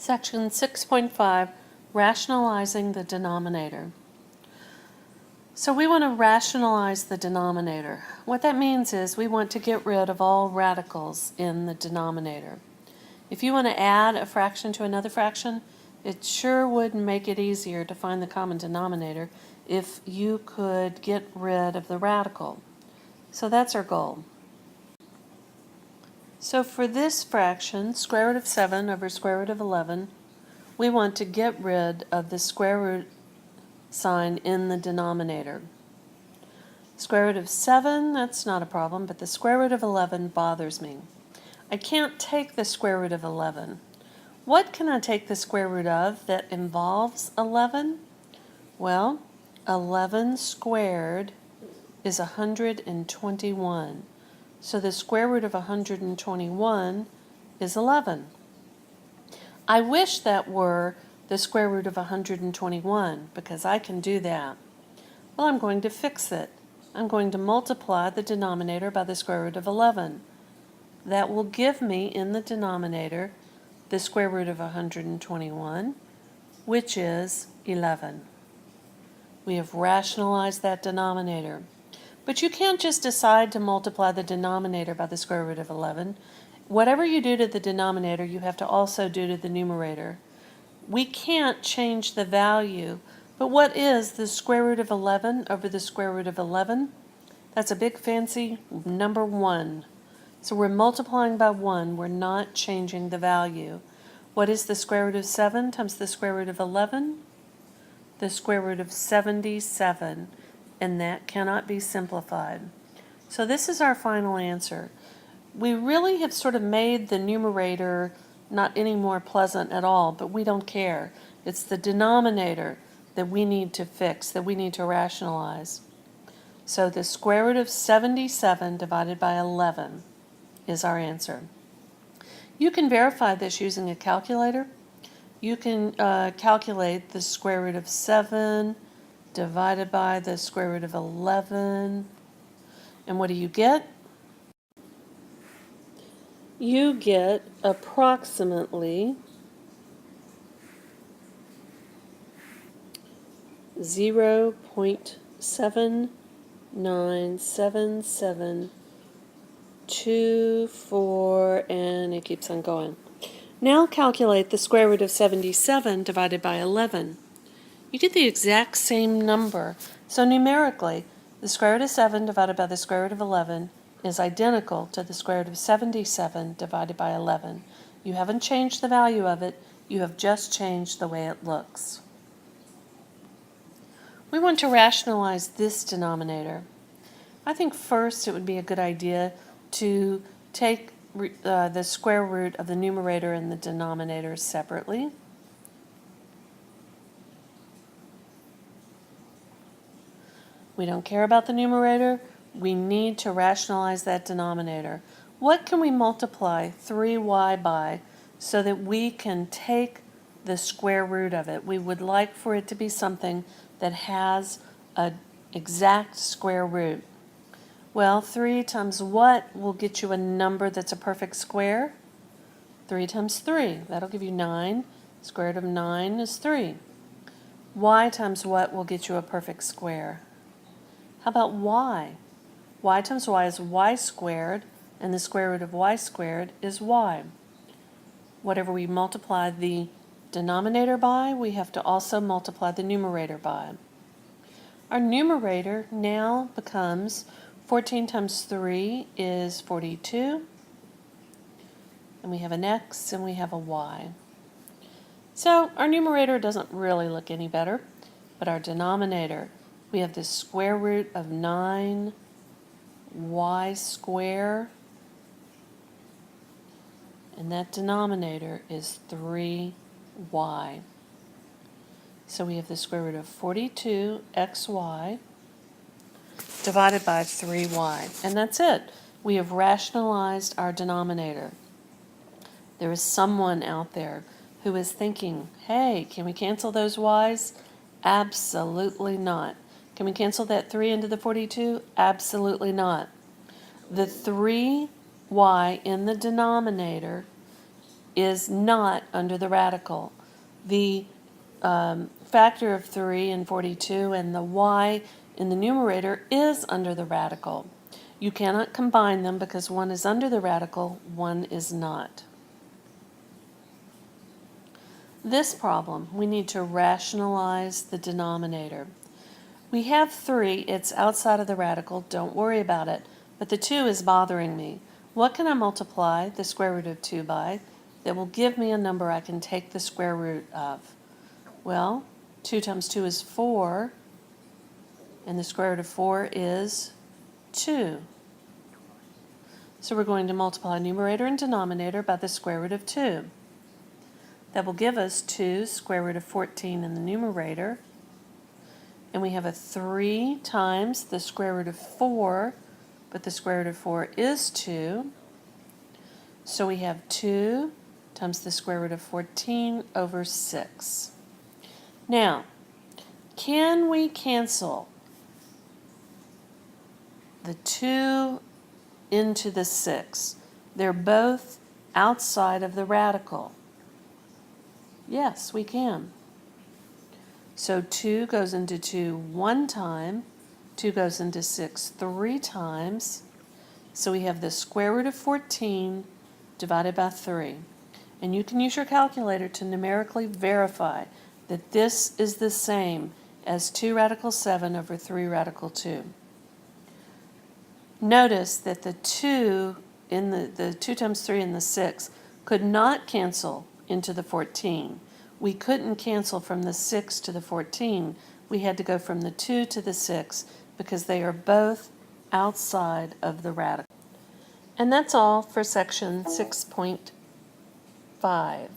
Section 6.5, Rationalizing the Denominator. So we want to rationalize the denominator. What that means is we want to get rid of all radicals in the denominator. If you want to add a fraction to another fraction, it sure would make it easier to find the common denominator if you could get rid of the radical. So that's our goal. So for this fraction, square root of 7 over square root of 11, we want to get rid of the square root sign in the denominator. Square root of 7, that's not a problem, but the square root of 11 bothers me. I can't take the square root of 11. What can I take the square root of that involves 11? Well, 11 squared is 121. So the square root of 121 is 11. I wish that were the square root of 121 because I can do that. Well, I'm going to fix it. I'm going to multiply the denominator by the square root of 11. That will give me in the denominator the square root of 121, which is 11. We have rationalized that denominator. But you can't just decide to multiply the denominator by the square root of 11. Whatever you do to the denominator, you have to also do to the numerator. We can't change the value, but what is the square root of 11 over the square root of 11? That's a big fancy number 1. So we're multiplying by 1. We're not changing the value. What is the square root of 7 times the square root of 11? The square root of 77. And that cannot be simplified. So this is our final answer. We really have sort of made the numerator not any more pleasant at all, but we don't care. It's the denominator that we need to fix, that we need to rationalize. So the square root of 77 divided by 11 is our answer. You can verify this using a calculator. You can calculate the square root of 7 divided by the square root of 11. And what do you get? You get approximately 0.797724, and it keeps on going. Now calculate the square root of 77 divided by 11. You get the exact same number. So numerically, the square root of 7 divided by the square root of 11 is identical to the square root of 77 divided by 11. You haven't changed the value of it, you have just changed the way it looks. We want to rationalize this denominator. I think first it would be a good idea to take the square root of the numerator and the denominator separately. We don't care about the numerator. We need to rationalize that denominator. What can we multiply 3y by so that we can take the square root of it? We would like for it to be something that has an exact square root. Well, 3 times what will get you a number that's a perfect square? 3 times 3. That'll give you 9. Square root of 9 is 3. Y times what will get you a perfect square? How about y? Y times y is y squared, and the square root of y squared is y. Whatever we multiply the denominator by, we have to also multiply the numerator by. Our numerator now becomes 14 times 3 is 42, and we have an x and we have a y. So our numerator doesn't really look any better, but our denominator, we have the square root of 9y squared, and that denominator is 3y. So we have the square root of 42xy divided by 3y, and that's it. We have rationalized our denominator. There is someone out there who is thinking, hey, can we cancel those y's? Absolutely not. Can we cancel that 3 into the 42? Absolutely not. The 3y in the denominator is not under the radical. The factor of 3 and 42 and the y in the numerator is under the radical. You cannot combine them because one is under the radical, one is not. This problem, we need to rationalize the denominator. We have 3, it's outside of the radical, don't worry about it, but the 2 is bothering me. What can I multiply the square root of 2 by that will give me a number I can take the square root of? Well, 2 times 2 is 4, and the square root of 4 is 2. So we're going to multiply numerator and denominator by the square root of 2. That will give us 2 square root of 14 in the numerator. And we have a 3 times the square root of 4, but the square root of 4 is 2. So we have 2 times the square root of 14 over 6. Now, can we cancel the 2 into the 6? They're both outside of the radical. Yes, we can. So 2 goes into 2 one time, 2 goes into 6 3 times. So we have the square root of 14 divided by 3. And you can use your calculator to numerically verify that this is the same as 2 radical 7 over 3 radical 2. Notice that the 2 in the 2 times 3 in the 6 could not cancel into the 14. We couldn't cancel from the 6 to the 14. We had to go from the 2 to the 6 because they are both outside of the radical. And that's all for section 6.5.